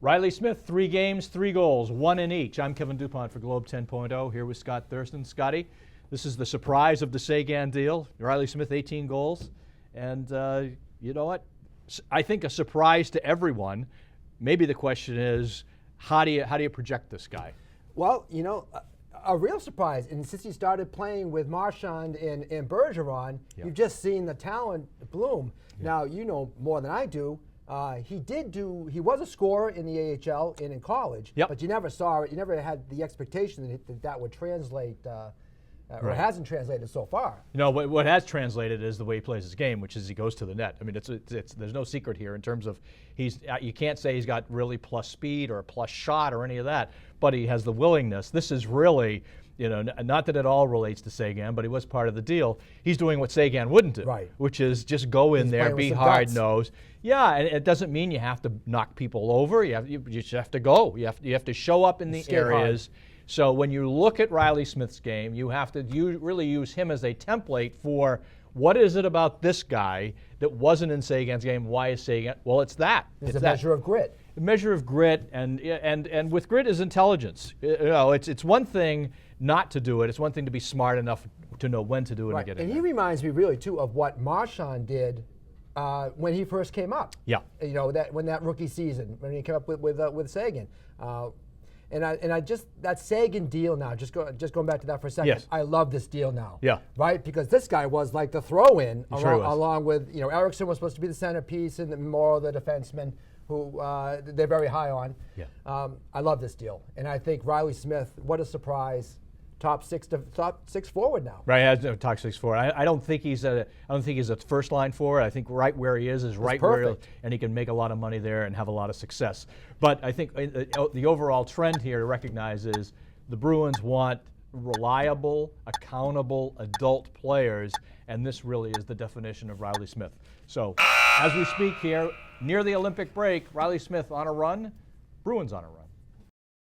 Reilly Smith, 3 games, 3 goals, 1 in each. I'm Kevin Dupont for Globe 10.0, here with Scott Thurston. Scotty, this is the surprise of the Seguin deal. Reilly Smith, 18 goals. And you know what? I think a surprise to everyone. Maybe the question is, how do you project this guy? Well, you know, a real surprise. And since he started playing with Marchand and Bergeron, you've just seen the talent bloom. Now, you know more than I do. He was a scorer in the AHL and in college, but you never saw it. You never had the expectation that would translate, or hasn't translated so far. You know, what has translated is the way he plays his game, which is he goes to the net. I mean, there's no secret here in terms of you can't say he's got really plus speed or a plus shot or any of that, but he has the willingness. This is really, you know, not that it all relates to Seguin, but he was part of the deal. He's doing what Seguin wouldn't do, which is just go in there, be hard-nosed. Yeah, and it doesn't mean you have to knock people over. You just have to go. You have to show up in the areas. Hard. So when you look at Reilly Smith's game, you have to really use him as a template for what is it about this guy that wasn't in Seguin's game. Why is Seguin? Well, it's that. It's a measure of grit. A measure of grit, and with grit is intelligence. You know, it's one thing not to do it. It's one thing to be smart enough to know when to do it and get it. And he reminds me really too of what Marchand did when he first came up. Yeah. You know, that rookie season when he came up with Seguin. And I just that Seguin deal now. Just going back to that for a second. Yes. I love this deal now. Yeah. Right, because this guy was like the throw-in along with Eriksson was supposed to be the centerpiece and Morrow the defenseman who they're very high on. Yeah. I love this deal, and I think Reilly Smith. What a surprise. Top six forward now. Right, top 6 forward. I don't think he's a first line forward. I think right where he is right where and he can make a lot of money there and have a lot of success. But I think the overall trend here to recognize is the Bruins want reliable, accountable adult players, and this really is the definition of Reilly Smith. So as we speak here, near the Olympic break, Reilly Smith on a run, Bruins on a run.